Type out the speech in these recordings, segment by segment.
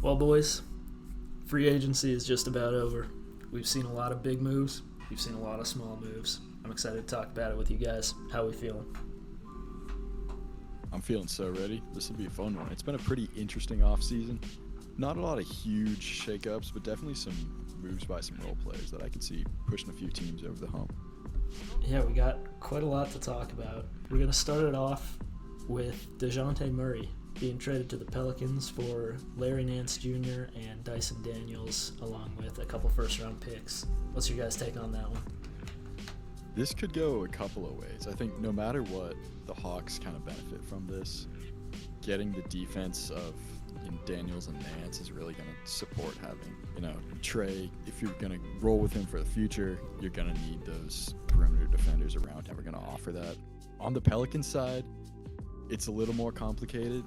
Well, boys, free agency is just about over. We've seen a lot of big moves. We've seen a lot of small moves. I'm excited to talk about it with you guys. How are we feeling? I'm feeling so ready. This will be a fun one. It's been a pretty interesting offseason. Not a lot of huge shakeups, but definitely some moves by some role players that I can see pushing a few teams over the hump. Yeah, we got quite a lot to talk about. We're going to start it off with Dejounte Murray being traded to the Pelicans for Larry Nance Jr. and Dyson Daniels, along with a couple first-round picks. What's your guys' take on that one? This could go a couple of ways. I think no matter what, the Hawks kind of benefit from this. Getting the defense of Daniels and Nance is really going to support having, Trey. If you're going to roll with him for the future, you're going to need those perimeter defenders around, and we're going to offer that. On the Pelicans side, it's a little more complicated.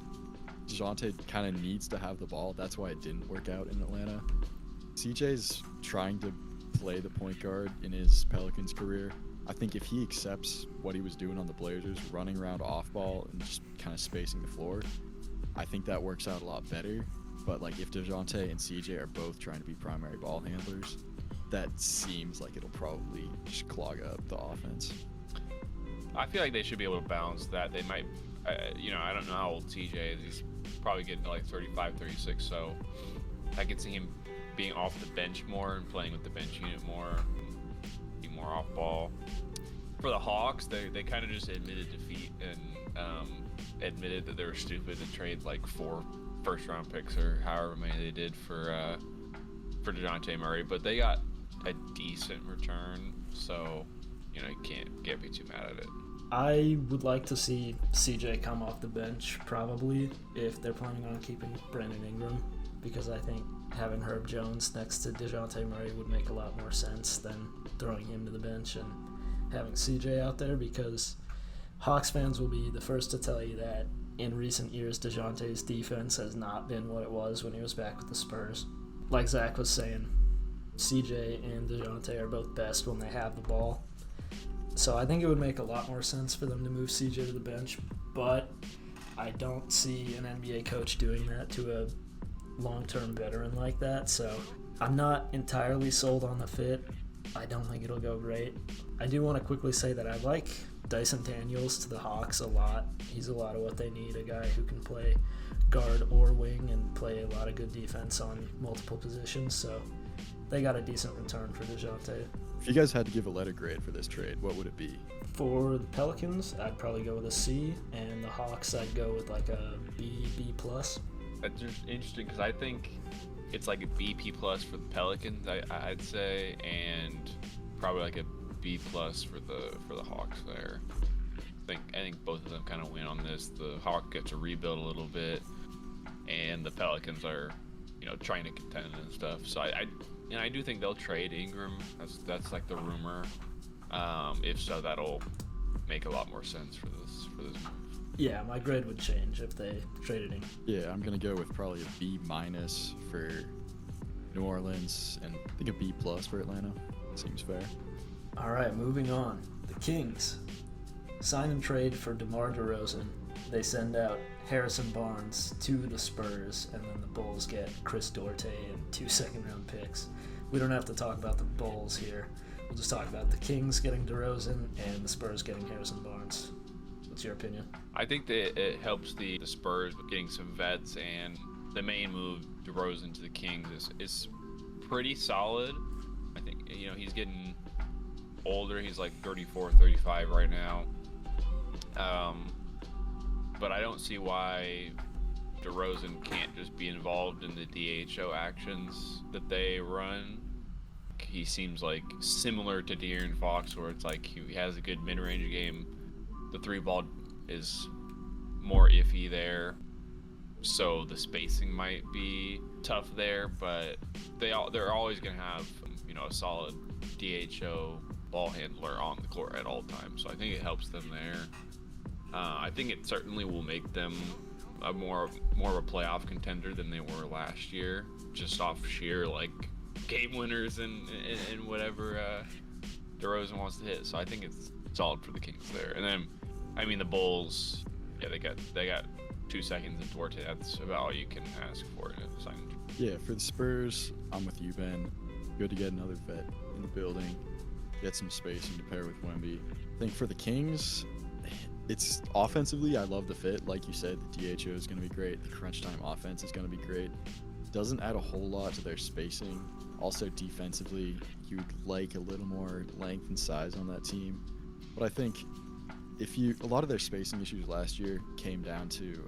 Dejounte kind of needs to have the ball. That's why it didn't work out in Atlanta. CJ's trying to play the point guard in his Pelicans career. I think if he accepts what he was doing on the Blazers, running around off ball and just kind of spacing the floor, I think that works out a lot better. But if Dejounte and CJ are both trying to be primary ball handlers, that seems like it'll probably just clog up the offense. I feel like they should be able to balance that. They might, I don't know how old CJ is. He's probably getting to 35, 36. So I could see him being off the bench more and playing with the bench unit more, be more off ball. For the Hawks, they kind of just admitted defeat and admitted that they were stupid to trade 4 first-round picks or however many they did for Dejounte Murray. But they got a decent return, so you can't be too mad at it. I would like to see CJ come off the bench, probably, if they're planning on keeping Brandon Ingram, because I think having Herb Jones next to Dejounte Murray would make a lot more sense than throwing him to the bench and having CJ out there, because Hawks fans will be the first to tell you that in recent years, Dejounte's defense has not been what it was when he was back with the Spurs. Like Zach was saying, CJ and Dejounte are both best when they have the ball. So I think it would make a lot more sense for them to move CJ to the bench, but I don't see an NBA coach doing that to a long-term veteran like that, so I'm not entirely sold on the fit. I don't think it'll go great. I do want to quickly say that I like Dyson Daniels to the Hawks a lot. He's a lot of what they need, a guy who can play guard or wing and play a lot of good defense on multiple positions, so they got a decent return for Dejounte. If you guys had to give a letter grade for this trade, what would it be? For the Pelicans, I'd probably go with a C, and the Hawks, I'd go with a B+. That's just interesting because I think it's a BP+ for the Pelicans, I'd say, and probably a B+ for the Hawks there. I think both of them kind of win on this. The Hawks get to rebuild a little bit, and the Pelicans are, trying to contend and stuff. So I do think they'll trade Ingram. That's the rumor. If so, that'll make a lot more sense for this move. Yeah, my grade would change if they traded him. Yeah, I'm gonna go with probably a B- for New Orleans and I think a B+ for Atlanta. Seems fair. All right, moving on. The Kings sign and trade for DeMar DeRozan. They send out Harrison Barnes to the Spurs, and then the Bulls get Chris Duarte and 2 second-round picks. We don't have to talk about the Bulls here. We'll just talk about the Kings getting DeRozan and the Spurs getting Harrison Barnes. What's your opinion? I think that it helps the Spurs with getting some vets, and the main move, DeRozan to the Kings, is pretty solid. I think, he's getting older. He's 34, 35 right now. But I don't see why DeRozan can't just be involved in the DHO actions that they run. He seems similar to De'Aaron Fox, where it's he has a good mid-range game. The 3-ball is more iffy there, so the spacing might be tough there, but they're always going to have a solid DHO ball handler on the court at all times. So I think it helps them there. I think it certainly will make them a more of a playoff contender than they were last year, just off sheer game winners and whatever DeRozan wants to hit. So I think it's solid for the Kings there. And then, the Bulls, yeah, they got 2 seconds in Duarte. That's about all you can ask for in a signing Yeah, for the Spurs, I'm with you, Ben. Good to get another vet in the building, get some spacing to pair with Wemby. I think for the Kings, it's offensively, I love the fit. Like you said, the DHO is going to be great. The crunch time offense is going to be great. Doesn't add a whole lot to their spacing. Also, defensively, you'd like a little more length and size on that team. But I think a lot of their spacing issues last year came down to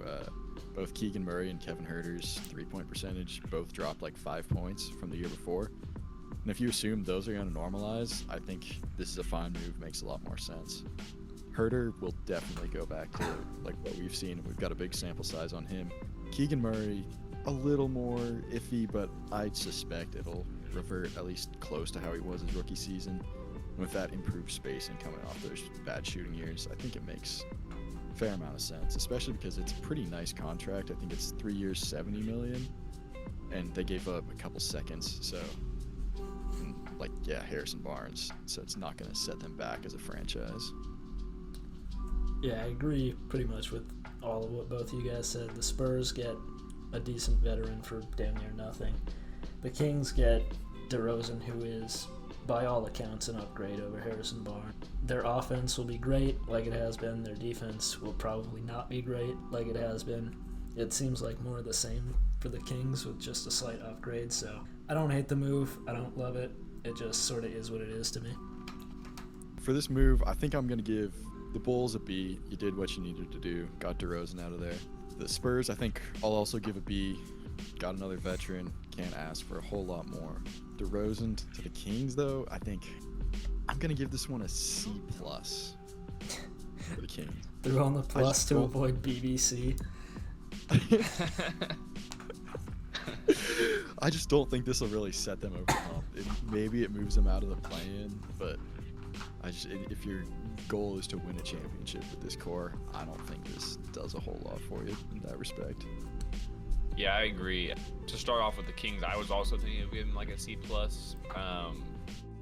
both Keegan Murray and Kevin Huerter's three-point percentage both dropped like 5 points from the year before. And if you assume those are going to normalize, I think this is a fine move. Makes a lot more sense. Huerter will definitely go back to like what we've seen. We've got a big sample size on him. Keegan Murray, a little more iffy, but I suspect it'll revert at least close to how he was his rookie season. And with that improved spacing coming off those bad shooting years, I think it makes a fair amount of sense, especially because it's a pretty nice contract. I think it's 3 years, $70 million, and they gave up a couple seconds, so Harrison Barnes, so it's not going to set them back as a franchise. Yeah, I agree pretty much with all of what both of you guys said. The Spurs get a decent veteran for damn near nothing. The Kings get DeRozan, who is, by all accounts, an upgrade over Harrison Barnes. Their offense will be great, like it has been. Their defense will probably not be great, like it has been. It seems like more of the same for the Kings with just a slight upgrade, so I don't hate the move. I don't love it. It just sort of is what it is to me. For this move, I think I'm going to give the Bulls a B. You did what you needed to do. Got DeRozan out of there. The Spurs, I think I'll also give a B. Got another veteran. Can't ask for a whole lot more. DeRozan to the Kings, though, I think I'm going to give this one a C+ for the Kings. They're on the plus to avoid BBC. I just don't think this will really set them over the hump. Maybe it moves them out of the play-in, but if your goal is to win a championship with this core, I don't think this does a whole lot for you in that respect. Yeah, I agree. To start off with the Kings, I was also thinking of giving like a C+.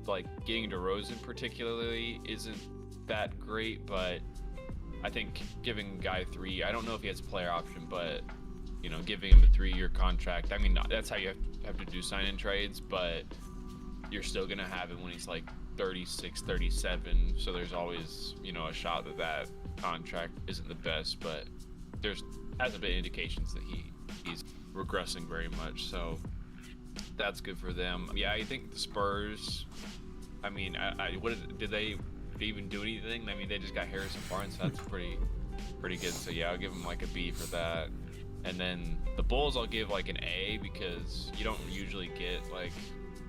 Like getting DeRozan particularly isn't that great, but I think giving guy 3, I don't know if he has a player option, but giving him a 3-year contract. I mean, that's how you have to do sign-in trades, but you're still gonna have him when he's like 36, 37. So there's always a shot that contract isn't the best, but there's hasn't been indications that he's regressing very much. So that's good for them. Yeah, I think the Spurs. I mean, did they even do anything? I mean, they just got Harrison Barnes. So that's pretty good. So yeah, I'll give them like a B for that. And then the Bulls, I'll give like an A because you don't usually get like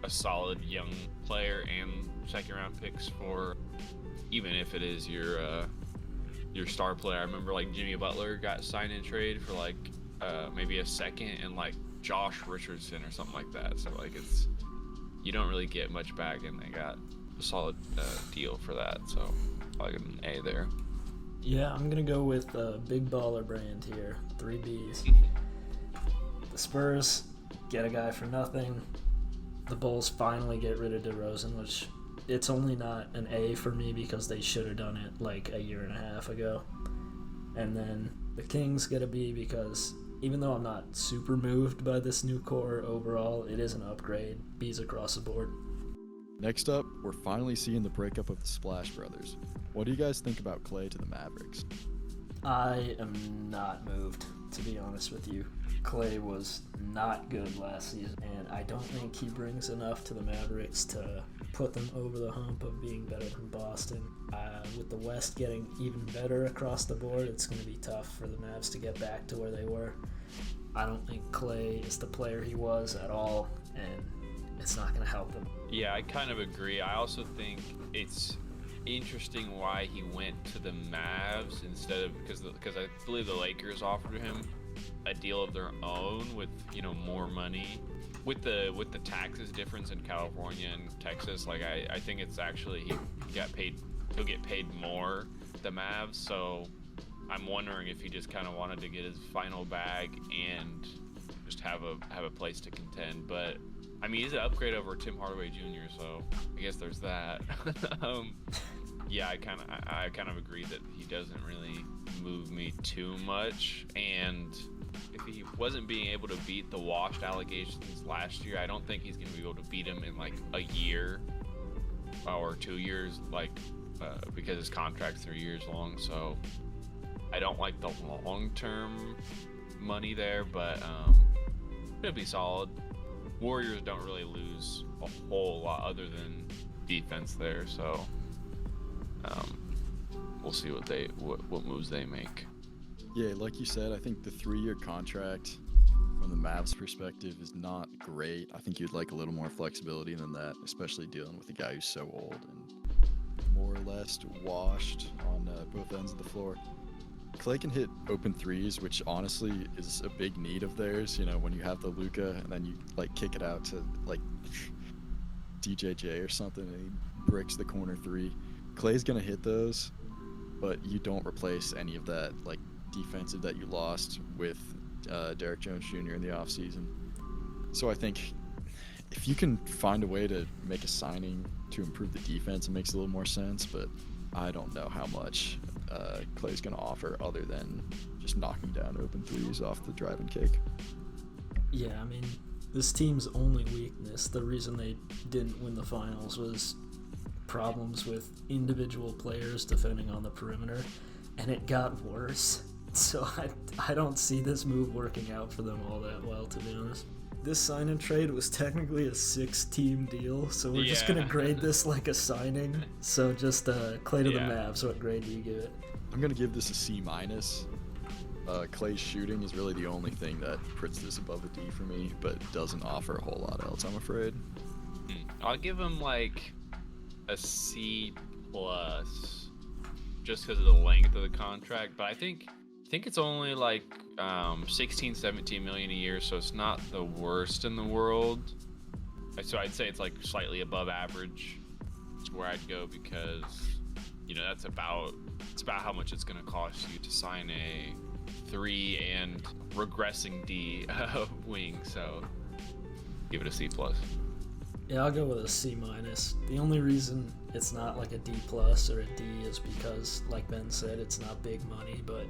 a solid young player and second-round picks for, even if it is your star player. I remember like Jimmy Butler got signed in trade for like maybe a second and like Josh Richardson or something like that. So like you don't really get much back, and they got a solid deal for that. So I'll give an A there. Yeah, I'm going to go with Big Baller Brand here. 3 Bs. The Spurs get a guy for nothing. The Bulls finally get rid of DeRozan, which it's only not an A for me because they should have done it like a year and a half ago. And then the Kings get a B because even though I'm not super moved by this new core overall, it is an upgrade. B's across the board. Next up, we're finally seeing the breakup of the Splash Brothers. What do you guys think about Klay to the Mavericks? I am not moved, to be honest with you. Klay was not good last season, and I don't think he brings enough to the Mavericks to put them over the hump of being better than Boston. With the West getting even better across the board, it's going to be tough for the Mavs to get back to where they were. I don't think Klay is the player he was at all, and it's not going to help him. Yeah, I kind of agree. I also think it's interesting why he went to the Mavs instead of because I believe the Lakers offered him a deal of their own with more money. With the taxes difference in California and Texas, like I think it's actually he'll get paid more the Mavs. So I'm wondering if he just kind of wanted to get his final bag and just have a place to contend. But I mean, he's an upgrade over Tim Hardaway Jr., so I guess there's that. Yeah, I kind of agree that he doesn't really move me too much, and if he wasn't being able to beat the washed allegations last year, I don't think he's going to be able to beat him in like a year or 2 years, because his contract's 3 years long. So I don't like the long-term money there, but it'll be solid. Warriors don't really lose a whole lot other than defense there, so we'll see what moves they make. Yeah, like you said, I think the 3-year contract from the Mavs perspective is not great. I think you'd like a little more flexibility than that, especially dealing with a guy who's so old and more or less washed on both ends of the floor. Klay can hit open threes, which honestly is a big need of theirs. You know, when you have the Luka and then you like kick it out to like DJJ or something and he bricks the corner three. Klay's gonna hit those, but you don't replace any of that like defensive that you lost with Derek Jones Jr. in the offseason. So I think if you can find a way to make a signing to improve the defense, it makes a little more sense, but I don't know how much Klay's going to offer other than just knocking down open threes off the drive and kick. Yeah, I mean, this team's only weakness, the reason they didn't win the finals, was problems with individual players defending on the perimeter, and it got worse. So I don't see this move working out for them all that well, to be honest. This sign and trade was technically a 6-team deal, so we're just going to grade this like a signing. So just Klay to the Mavs, what grade do you give it? I'm going to give this a C-. Klay's shooting is really the only thing that puts this above a D for me, but doesn't offer a whole lot else, I'm afraid. I'll give him like a C+, just because of the length of the contract, but I think it's only like 16-17 million a year, so it's not the worst in the world. So I'd say it's like slightly above average. That's where I'd go, because that's about how much it's going to cost you to sign a 3 and regressing D wing. So give it a C+. Yeah, I'll go with a C-. The only reason it's not like a D+ or a D is because, like Ben said, it's not big money, but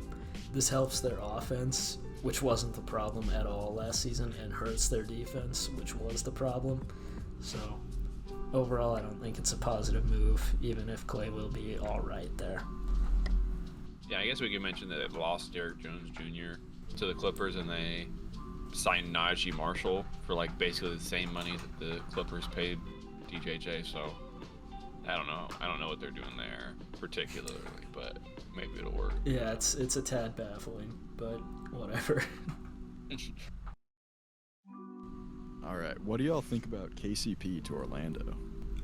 this helps their offense, which wasn't the problem at all last season, and hurts their defense, which was the problem. So overall, I don't think it's a positive move, even if Klay will be all right there. Yeah, I guess we could mention that they lost Derek Jones Jr. to the Clippers, and they signed Najee Marshall for like basically the same money that the Clippers paid DJJ. So I don't know what they're doing there particularly, but maybe it'll work. Yeah, it's a tad baffling, but whatever. All right, what do y'all think about KCP to Orlando?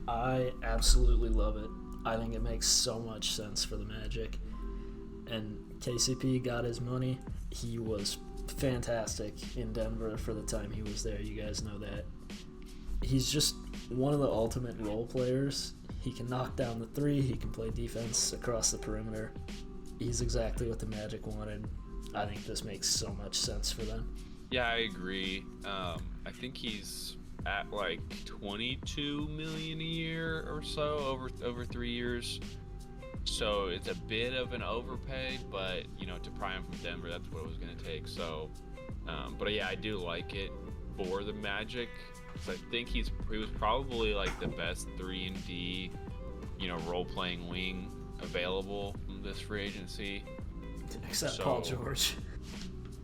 I absolutely love it. I think it makes so much sense for the Magic. And KCP got his money. He was fantastic in Denver for the time he was there. You guys know that. He's just one of the ultimate role players. He can knock down the three. He can play defense across the perimeter. He's exactly what the Magic wanted. I think this makes so much sense for them. Yeah, I agree. I think he's at like 22 million a year or so over 3 years. So it's a bit of an overpay, but to pry him from Denver, that's what it was going to take. So, but yeah, I do like it for the Magic. So I think he was probably like the best 3-and-D, role-playing wing available from this free agency. Except Paul George.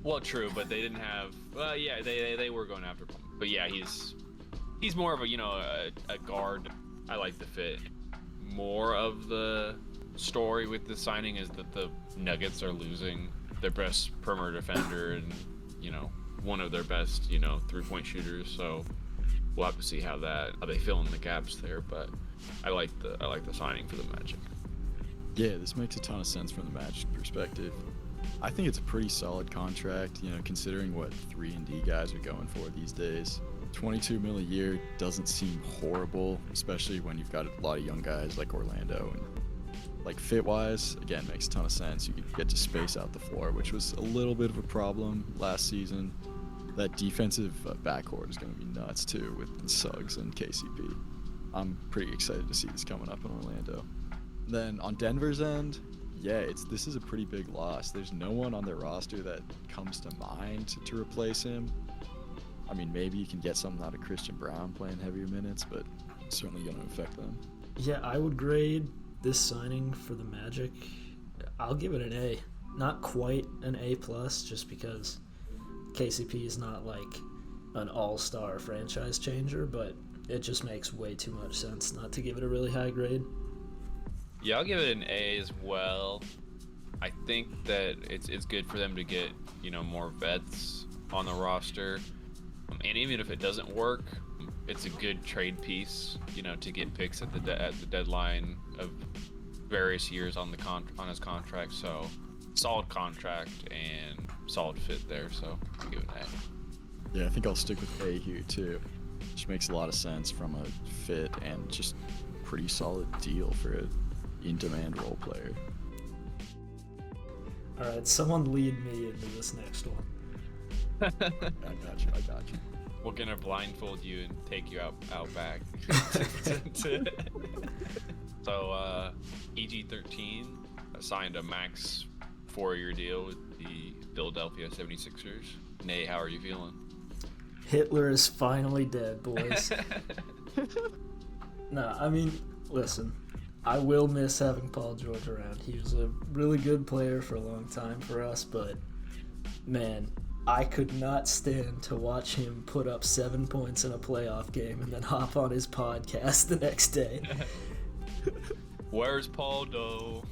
Well, true, but they didn't have. Well, yeah, they were going after him. But yeah, he's more of a guard. I like the fit. More of the story with the signing is that the Nuggets are losing their best perimeter defender and one of their best 3-point shooters. So we'll have to see how they fill in the gaps there. But I like the signing for the Magic. Yeah, this makes a ton of sense from the Magic perspective. I think it's a pretty solid contract, considering what 3-and-D guys are going for these days. $22 million a year doesn't seem horrible, especially when you've got a lot of young guys like Orlando. And like fit-wise, again, makes a ton of sense. You get to space out the floor, which was a little bit of a problem last season. That defensive backcourt is going to be nuts too with Suggs and KCP. I'm pretty excited to see this coming up in Orlando. Then on Denver's end, this is a pretty big loss. There's no one on their roster that comes to mind to replace him. I mean, maybe you can get something out of Christian Brown playing heavier minutes, but it's certainly going to affect them. Yeah, I would grade this signing for the Magic. I'll give it an A. Not quite an A+, just because KCP is not like an all-star franchise changer, but it just makes way too much sense not to give it a really high grade. Yeah, I'll give it an A as well. I think that it's good for them to get, more vets on the roster. And even if it doesn't work, it's a good trade piece, to get picks at the deadline of various years on his contract. So solid contract and solid fit there. So I'll give it an A. Yeah, I think I'll stick with A here too, which makes a lot of sense from a fit and just pretty solid deal for an in-demand role player. All right, someone lead me into this next one. I got you. We're gonna blindfold you and take you out back. So EG13 signed a max 4-year deal with the Philadelphia 76ers. Nay, how are you feeling? Hitler is finally dead, boys. No, I mean, listen, I will miss having Paul George around. He was a really good player for a long time for us, but man, I could not stand to watch him put up 7 points in a playoff game and then hop on his podcast the next day. Where's Paul Doe?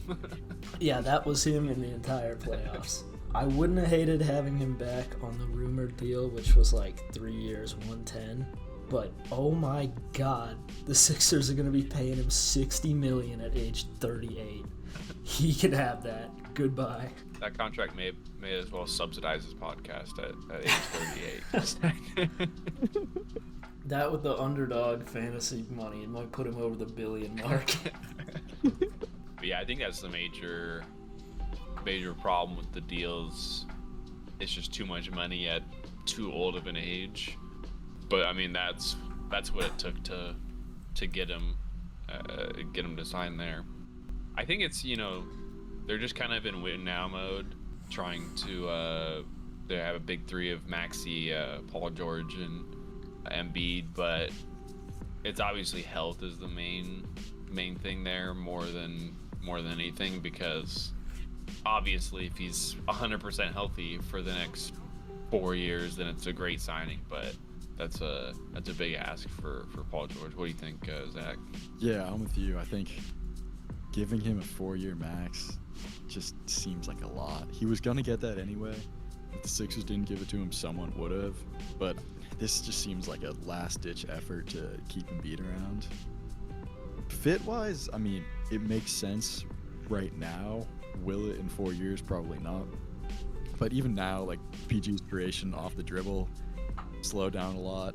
Yeah, that was him in the entire playoffs. I wouldn't have hated having him back on the rumored deal, which was like 3 years, 110. But oh my God, the Sixers are going to be paying him $60 million at age 38. He can have that. Goodbye. That contract may as well subsidize his podcast at age 38. That with the underdog fantasy money, it might put him over the billion mark. But yeah, I think that's the major problem with the deals. It's just too much money at too old of an age. But I mean, that's what it took to get him to sign there. I think it's they're just kind of in win now mode, trying to they have a big three of Maxey, Paul George, and Embiid, but it's obviously health is the main thing there more than anything, because obviously if he's 100% healthy for the next 4 years, then it's a great signing, but that's a big ask for Paul George. What do you think, Zach? Yeah, I'm with you. I think giving him a 4-year max just seems like a lot. He was gonna get that anyway. If the Sixers didn't give it to him, someone would have. But this just seems like a last-ditch effort to keep Embiid around. Fit-wise, I mean, it makes sense right now. Will it in 4 years? Probably not. But even now, like, PG's creation off the dribble slowed down a lot.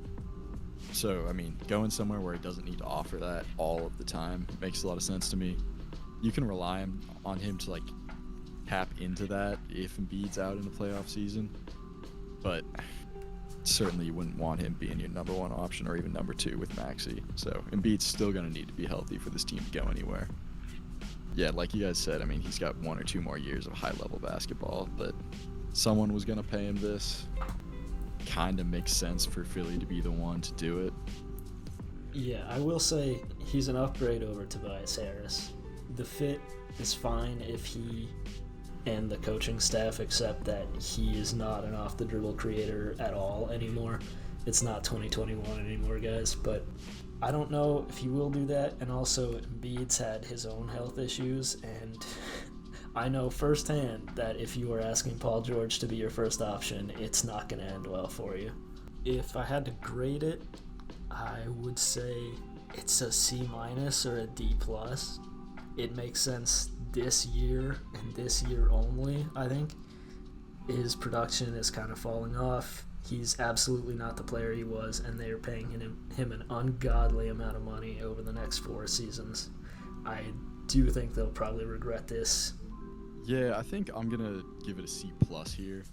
So, I mean, going somewhere where he doesn't need to offer that all of the time makes a lot of sense to me. You can rely on him to, like, tap into that if Embiid's out in the playoff season. But certainly you wouldn't want him being your number one option or even number two with Maxey. So Embiid's still going to need to be healthy for this team to go anywhere. Yeah, like you guys said, I mean, he's got 1 or 2 more years of high-level basketball, but someone was going to pay him this. Kind of makes sense for Philly to be the one to do it. Yeah, I will say he's an upgrade over Tobias Harris. The fit is fine if he and the coaching staff accept that he is not an off-the-dribble creator at all anymore. It's not 2021 anymore, guys, but I don't know if he will do that. And also, Embiid's had his own health issues, and I know firsthand that if you are asking Paul George to be your first option, it's not going to end well for you. If I had to grade it, I would say it's a C- or a D+. It makes sense this year and this year only, I think. His production is kind of falling off. He's absolutely not the player he was, and they are paying him an ungodly amount of money over the next 4 seasons. I do think they'll probably regret this. Yeah, I think I'm going to give it a C+ here.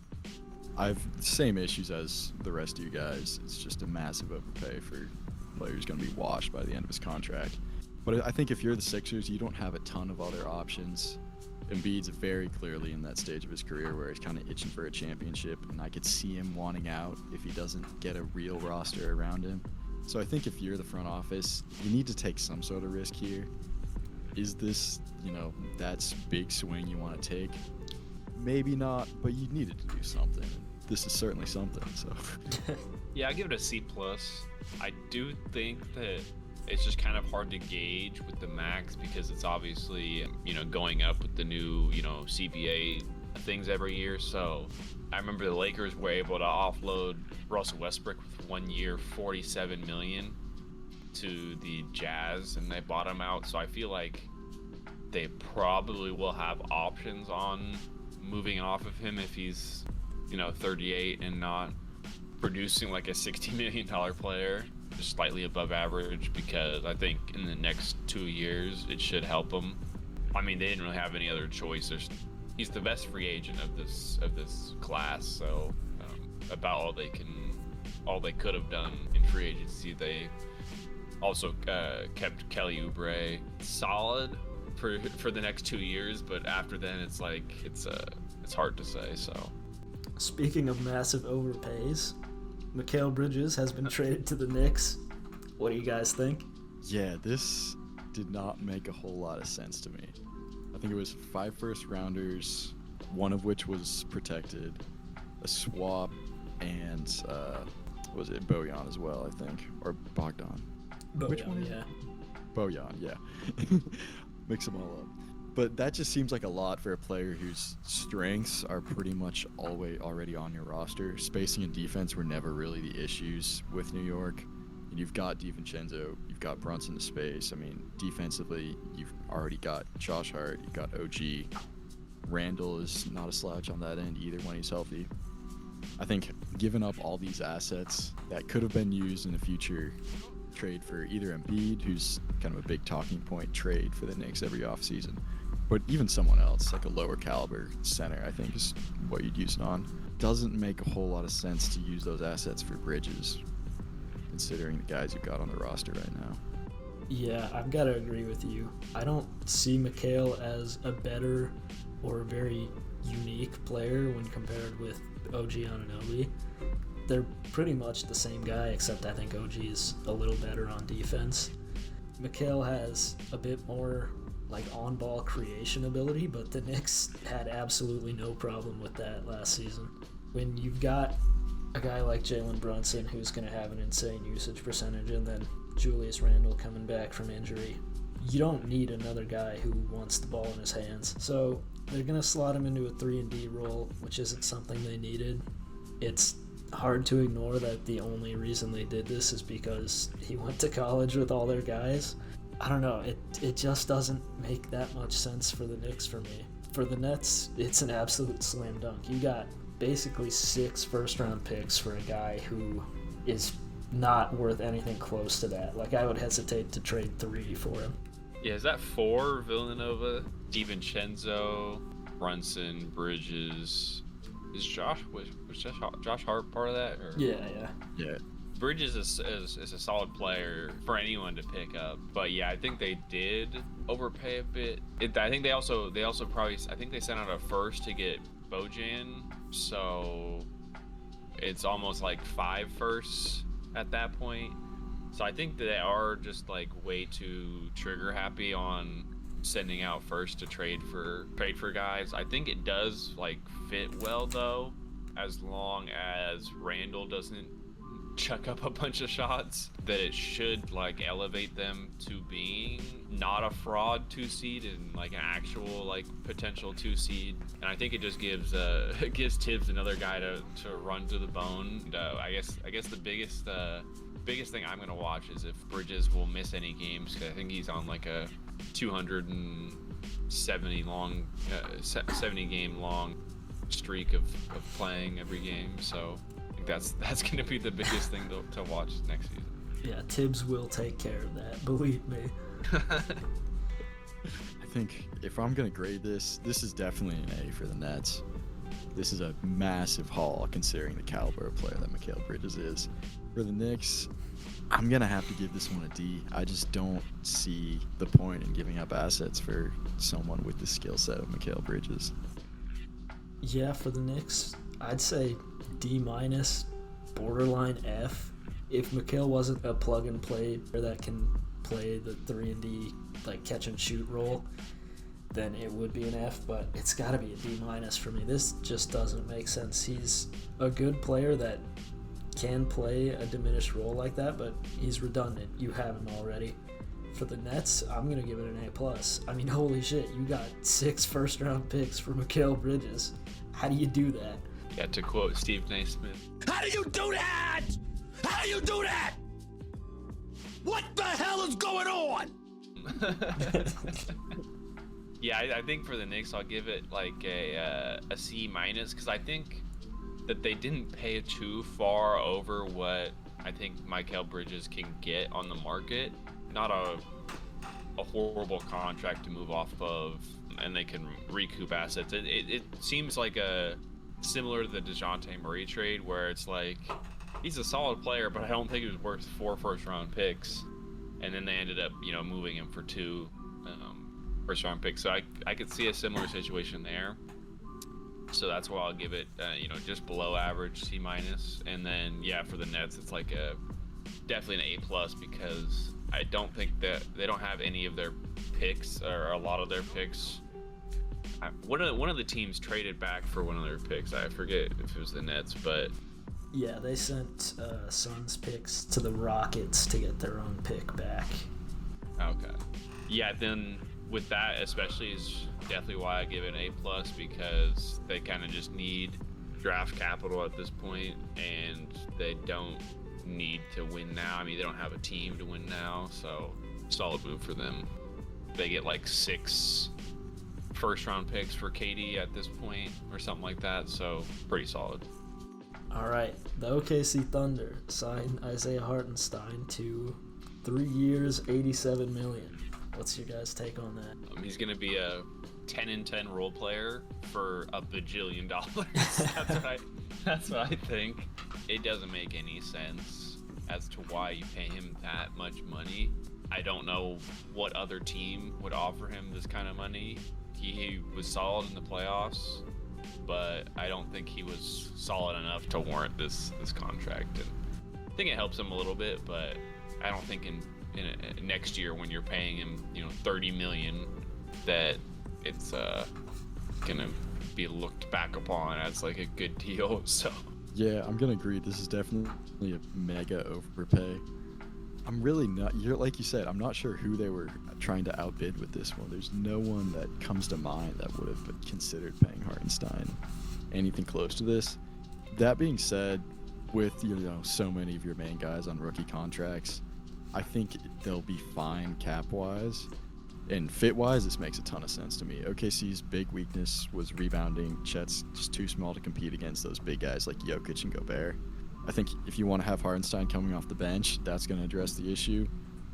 I've the same issues as the rest of you guys. It's just a massive overpay for a player who's going to be washed by the end of his contract. But I think if you're the Sixers, you don't have a ton of other options. Embiid's very clearly in that stage of his career where he's kind of itching for a championship, and I could see him wanting out if he doesn't get a real roster around him. So I think if you're the front office, you need to take some sort of risk here. Is this, that big swing you want to take? Maybe not, but you needed to do something. This is certainly something, so. Yeah, I give it a C+. I do think that it's just kind of hard to gauge with the max because it's obviously, going up with the new, CBA things every year. So I remember the Lakers were able to offload Russell Westbrook with 1 year, $47 million to the Jazz, and they bought him out. So I feel like they probably will have options on moving off of him if he's, 38 and not producing like a $60 million player, just slightly above average, because I think in the next 2 years it should help him. I mean, they didn't really have any other choice. He's the best free agent of this class, so about all they could have done in free agency. They also kept Kelly Oubre solid for the next 2 years, but after then it's hard to say. So speaking of massive overpays, Mikal Bridges has been traded to the Knicks. What do you guys think? Yeah, this did not make a whole lot of sense to me. I think it was 5 first-rounders, one of which was protected, a swap, and was it Bojan as well, I think, or Bogdan? Which one? Yeah. Bojan, yeah. Mix them all up. But that just seems like a lot for a player whose strengths are pretty much already on your roster. Spacing and defense were never really the issues with New York. And you've got DiVincenzo, you've got Brunson to space. I mean, defensively, you've already got Josh Hart, you've got OG. Randall is not a slouch on that end either when he's healthy. I think giving up all these assets that could have been used in the future trade for either Embiid, who's kind of a big talking point trade for the Knicks every offseason, but even someone else, like a lower caliber center, I think is what you'd use it on. Doesn't make a whole lot of sense to use those assets for Bridges, considering the guys you've got on the roster right now. Yeah, I've got to agree with you. I don't see Mikal as a better or a very unique player when compared with OG Anunoby. They're pretty much the same guy, except I think OG is a little better on defense. Mikal has a bit more on-ball creation ability, but the Knicks had absolutely no problem with that last season. When you've got a guy like Jalen Brunson who's going to have an insane usage percentage, and then Julius Randle coming back from injury, you don't need another guy who wants the ball in his hands. So they're going to slot him into a 3-and-D role, which isn't something they needed. It's hard to ignore that the only reason they did this is because he went to college with all their guys. I don't know, it just doesn't make that much sense for the Knicks for me. For the Nets, it's an absolute slam dunk. You got basically 6 first-round picks for a guy who is not worth anything close to that. I would hesitate to trade 3 for him. yeah, is that 4 Villanova? DiVincenzo, Brunson, Bridges. Is Josh Hart part of that? Or? Yeah. Bridges is a solid player for anyone to pick up, but yeah, I think they did overpay a bit. I think they also probably they sent out a first to get Bojan, so it's almost like 5 firsts at that point. So I think they are just way too trigger happy on sending out first to trade for guys. I think it does fit well though, as long as Randall doesn't chuck up a bunch of shots, that it should elevate them to being not a fraud 2 seed and an actual potential 2 seed. And I think it just gives Tibbs another guy to run to the bone. And, I guess the biggest thing I'm gonna watch is if Bridges will miss any games, because I think he's on a 70 game long streak of playing every game. So that's going to be the biggest thing to watch next season. Yeah, Tibbs will take care of that, believe me. I think if I'm going to grade this is definitely an A for the Nets. This is a massive haul considering the caliber of player that Mikal Bridges is. For the Knicks, I'm going to have to give this one a D. I just don't see the point in giving up assets for someone with the skill set of Mikal Bridges. Yeah, for the Knicks, I'd say D-, borderline F. If Mikal wasn't a plug-and-play that can play the 3-and-D, like, catch-and-shoot role, then it would be an F, but it's got to be a D- for me. This just doesn't make sense. He's a good player that can play a diminished role like that, but he's redundant. You have him already. For the Nets, I'm going to give it an A+. I mean, holy shit, you got 6 first-round picks for Mikal Bridges. How do you do that? Yeah, to quote Steve Naismith. How do you do that? How do you do that? What the hell is going on? Yeah, I think for the Knicks, I'll give it like a C-, because I think that they didn't pay too far over what I think Mikal Bridges can get on the market. Not a horrible contract to move off of, and they can recoup assets. It seems like similar to the Dejounte Murray trade, where it's like he's a solid player, but I don't think he was worth 4 first-round picks. And then they ended up, moving him for 2 first-round picks. So I could see a similar situation there. So that's why I'll give it, just below average, C-. And then, yeah, for the Nets, it's like definitely an A+, because I don't think that they don't have any of their picks, or a lot of their picks. One of the teams traded back for one of their picks. I forget if it was the Nets, but Yeah, they sent Suns picks to the Rockets to get their own pick back. okay. Yeah, then with that especially is definitely why I give it an A+, because they kind of just need draft capital at this point, and they don't need to win now. I mean, they don't have a team to win now, so solid move for them. They get like 6 first-round picks for KD at this point, or something like that, so pretty solid. All right, the OKC Thunder signed Isaiah Hartenstein to 3 years, $87 million. What's your guys' take on that? He's going to be a 10-10 role player for $1 bajillion. That's what I think. It doesn't make any sense as to why you pay him that much money. I don't know what other team would offer him this kind of money. He was solid in the playoffs, but I don't think he was solid enough to warrant this contract. And I think it helps him a little bit, but I don't think in next year when you're paying him, $30 million, that it's gonna be looked back upon as like a good deal. So Yeah, I'm gonna agree. This is definitely a mega overpay. I'm really not. Like you said, I'm not sure who they were trying to outbid with this one. There's no one that comes to mind that would have considered paying Hartenstein anything close to this. That being said, with so many of your main guys on rookie contracts, I think they'll be fine cap-wise. And fit-wise, this makes a ton of sense to me. OKC's big weakness was rebounding. Chet's just too small to compete against those big guys like Jokic and Gobert. I think if you want to have Hartenstein coming off the bench, that's going to address the issue.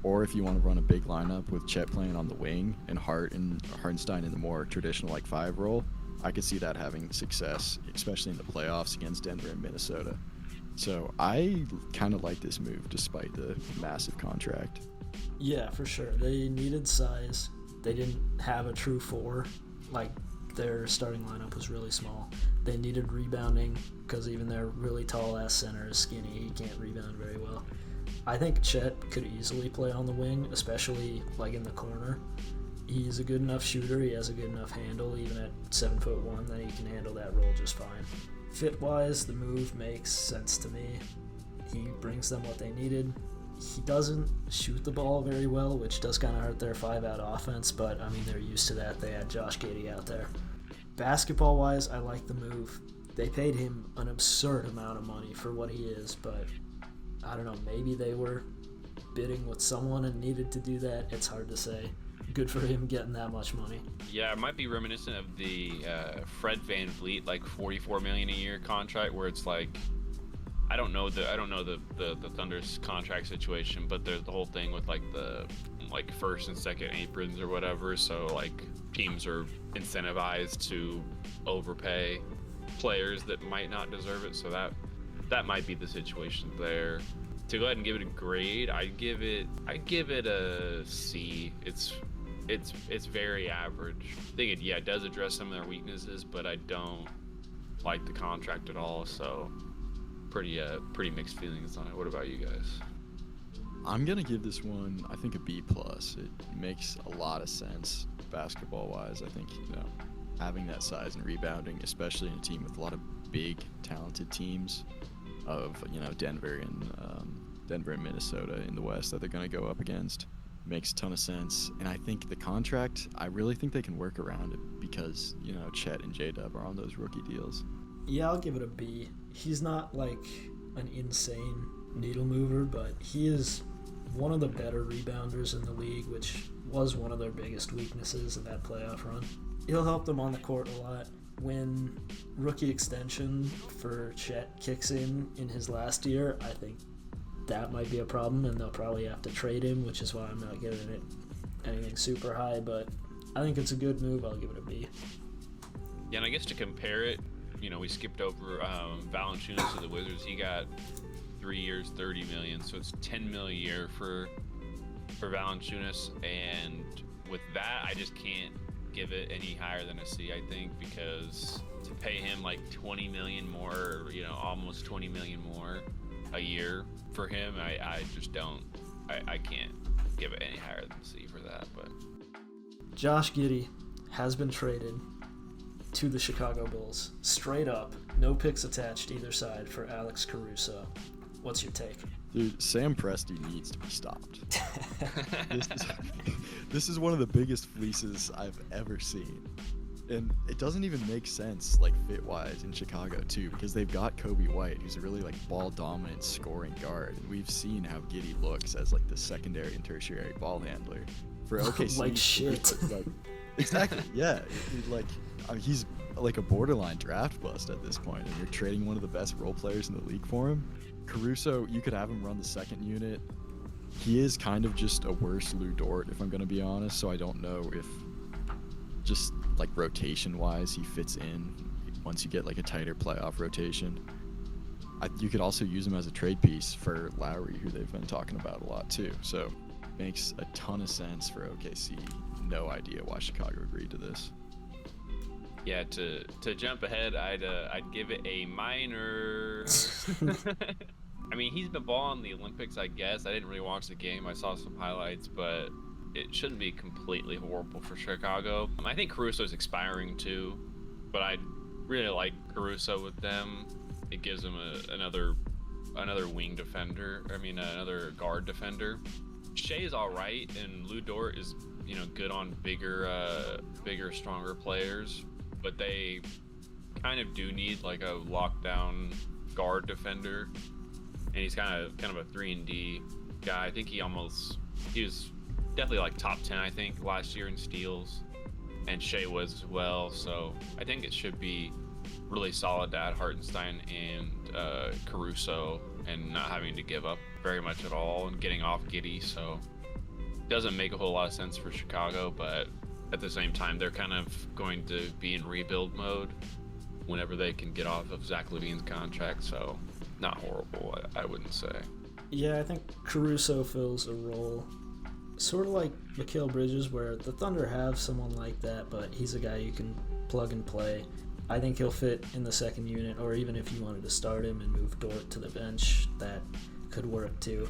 Or if you want to run a big lineup with Chet playing on the wing and Hartenstein in the more traditional 5 role, I could see that having success, especially in the playoffs against Denver and Minnesota. So I kind of like this move despite the massive contract. Yeah, for sure. They needed size. They didn't have a true 4. Their starting lineup was really small. They needed rebounding because even their really tall-ass center is skinny. He can't rebound very well. I think Chet could easily play on the wing, especially in the corner. He's a good enough shooter. He has a good enough handle, even at 7'1", that he can handle that role just fine. Fit-wise, the move makes sense to me. He brings them what they needed. He doesn't shoot the ball very well, which does kind of hurt their 5-out offense, but they're used to that. They had Josh Giddey out there. Basketball-wise, I like the move. They paid him an absurd amount of money for what he is, but I don't know, maybe they were bidding with someone and needed to do that. It's hard to say. Good for him getting that much money. Yeah, it might be reminiscent of the Fred VanVleet $44 million a year contract, where it's I don't know the Thunder's contract situation, but there's the whole thing with the first and second aprons or whatever. So teams are incentivized to overpay players that might not deserve it. So that might be the situation there. to go ahead and give it a grade, I'd give it a C. It's very average. I think it does address some of their weaknesses, but I don't like the contract at all. So pretty mixed feelings on it. What about you guys? I'm gonna give this one, I think, a B+. It makes a lot of sense basketball wise. I think, having that size and rebounding, especially in a team with a lot of big talented teams of Denver and Minnesota in the West that they're gonna go up against, makes a ton of sense. And I think the contract, I really think they can work around it because Chet and J-Dub are on those rookie deals. Yeah, I'll give it a B. He's not like an insane needle mover, but he is one of the better rebounders in the league, which was one of their biggest weaknesses in that playoff run. He'll help them on the court a lot. When rookie extension for Chet kicks in his last year, I think that might be a problem, and they'll probably have to trade him, which is why I'm not giving it anything super high, but I think it's a good move. I'll give it a B. Yeah, and I guess to compare it, we skipped over Valanciunas to the Wizards. He got 3 years, $30 million, so it's $10 million a year for Valanciunas, and with that, I just can't give it any higher than a C, I think, because to pay him like $20 million more, or, almost $20 million more a year for him, I just don't, I can't give it any higher than C for that. But Josh Giddey has been traded to the Chicago Bulls, straight up, no picks attached either side, for Alex Caruso. What's your take? Dude, Sam Presti needs to be stopped. This is one of the biggest fleeces I've ever seen. And it doesn't even make sense, fit-wise in Chicago, too, because they've got Kobe White, who's a really, ball-dominant scoring guard. And we've seen how Giddey looks as, the secondary and tertiary ball handler. For OKC... like shit. Exactly, yeah. He's like a borderline draft bust at this point, and you're trading one of the best role players in the league for him. Caruso, you could have him run the second unit. He is kind of just a worse Lou Dort, if I'm going to be honest, so I don't know if just rotation-wise he fits in once you get a tighter playoff rotation. You could also use him as a trade piece for Lowry, who they've been talking about a lot too, so makes a ton of sense for OKC. No idea why Chicago agreed to this. Yeah, to jump ahead, I'd give it a minor. I mean, he's been balling in the Olympics, I guess. I didn't really watch the game. I saw some highlights, but it shouldn't be completely horrible for Chicago. I think Caruso's expiring too, but I really like Caruso with them. It gives them another wing defender. Another guard defender. Shea is all right, and Lou Dort is good on bigger, stronger players. But they kind of do need a lockdown guard defender, and he's kind of a 3-and-D guy. I think he was definitely top 10, I think, last year in steals, and Shea was as well. So I think it should be really solid to add Hartenstein and Caruso, and not having to give up very much at all, and getting off Giddey. So it doesn't make a whole lot of sense for Chicago, but at the same time, they're kind of going to be in rebuild mode whenever they can get off of Zach LaVine's contract, so not horrible, I wouldn't say. Yeah, I think Caruso fills a role sort of like Mikal Bridges, where the Thunder have someone like that, but he's a guy you can plug and play. I think he'll fit in the second unit, or even if you wanted to start him and move Dort to the bench, that could work too.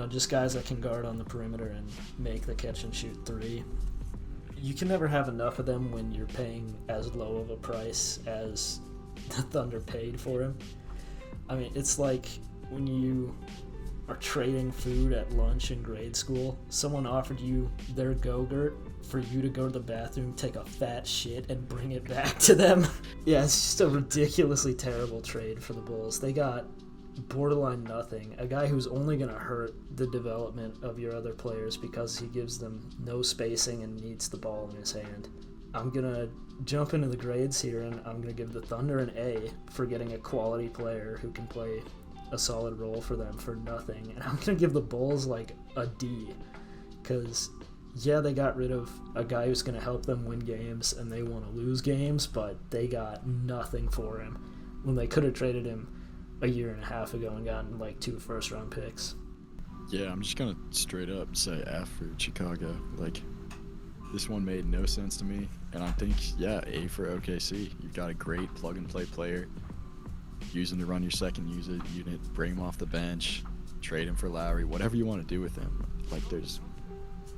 Just guys that can guard on the perimeter and make the catch-and-shoot three. You can never have enough of them when you're paying as low of a price as the Thunder paid for him. It's like when you are trading food at lunch in grade school. Someone offered you their Go-Gurt for you to go to the bathroom, take a fat shit, and bring it back to them. Yeah, it's just a ridiculously terrible trade for the Bulls. They got borderline nothing. A guy who's only going to hurt the development of your other players because he gives them no spacing and needs the ball in his hand. I'm going to jump into the grades here, and I'm going to give the Thunder an A for getting a quality player who can play a solid role for them for nothing. And I'm going to give the Bulls a D, because yeah, they got rid of a guy who's going to help them win games, and they want to lose games, but they got nothing for him when they could have traded him a year and a half ago and gotten like 2 first-round picks. Yeah, I'm just gonna straight up say F for Chicago. Like, this one made no sense to me, and I think, yeah, A for OKC. You've got a great plug-and-play player. Use him to run your second unit, bring him off the bench, trade him for Lowry, whatever you want to do with him. Like,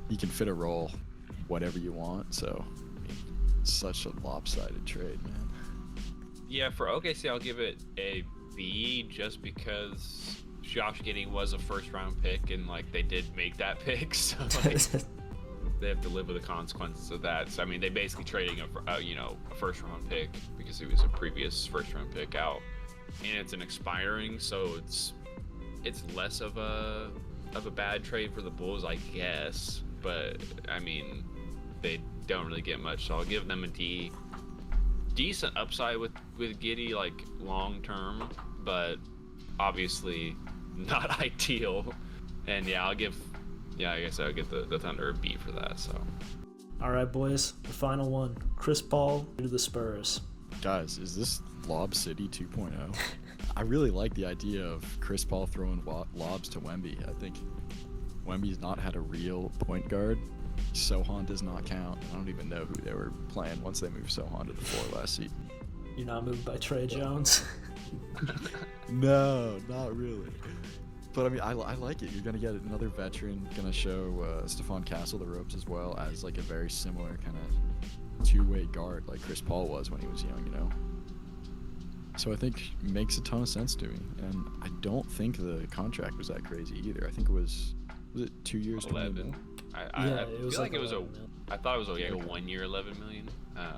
he can fit a role, whatever you want. So, I mean, such a lopsided trade, man. Yeah, for OKC, I'll give it a B just because Josh Giddey was a first-round pick, and like they did make that pick, so like they have to live with the consequences of that. So I mean, they basically trading a first-round pick because he was a previous first-round pick out, and it's an expiring, so it's less of a bad trade for the Bulls, I guess. But I mean, they don't really get much, so I'll give them a D. Decent upside with Giddey, like long term, but obviously not ideal. And yeah, I guess I'll give the Thunder a B for that. So, all right, boys, the final one: Chris Paul to the Spurs. Guys, is this Lob City 2.0? I really like the idea of Chris Paul throwing lobs to Wemby. I think Wemby's not had a real point guard. Sohan does not count. I don't even know who they were playing once they moved Sohan to the floor last season. You're not moved by Trey Jones? No, not really. But I mean, I like it. You're gonna get another veteran, gonna show Stephon Castle the ropes as well as like a very similar kind of two-way guard like Chris Paul was when he was young, you know. So I think it makes a ton of sense to me, and I don't think the contract was that crazy either. I think it was it 2 years? 11. I feel like it was I thought it was like a 1 year, $11 million.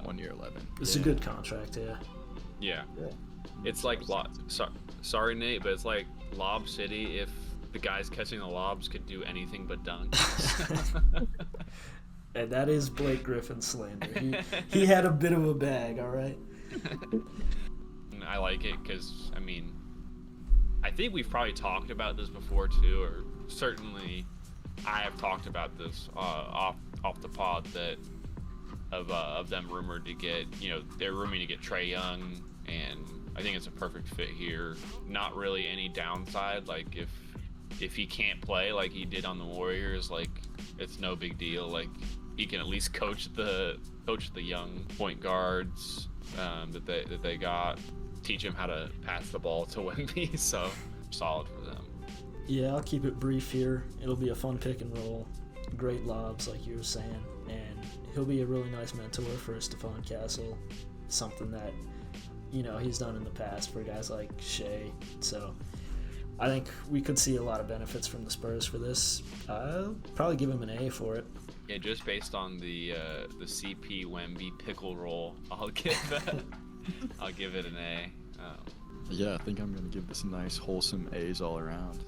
1 year, 11. It's a good contract, yeah. Yeah. It's like sorry Nate, but it's like Lob City if the guys catching the lobs could do anything but dunk. And that is Blake Griffin slander. He had a bit of a bag, all right. I like it because I mean, I think we've probably talked about this before too, or certainly I have talked about this off the pod that of them rumored to get, they're rumoring to get Trae Young, and I think it's a perfect fit here. Not really any downside. Like if he can't play like he did on the Warriors, like it's no big deal. Like he can at least coach the young point guards that they got, teach him how to pass the ball to Wemby. So solid for them. Yeah, I'll keep it brief here. It'll be a fun pick and roll. Great lobs, like you were saying. And he'll be a really nice mentor for Stephon Castle. Something that, he's done in the past for guys like Shea. So I think we could see a lot of benefits from the Spurs for this. I'll probably give him an A for it. Yeah, just based on the CP Wemby pickle roll, I'll give it an A. Yeah, I think I'm going to give this a nice, wholesome A's all around.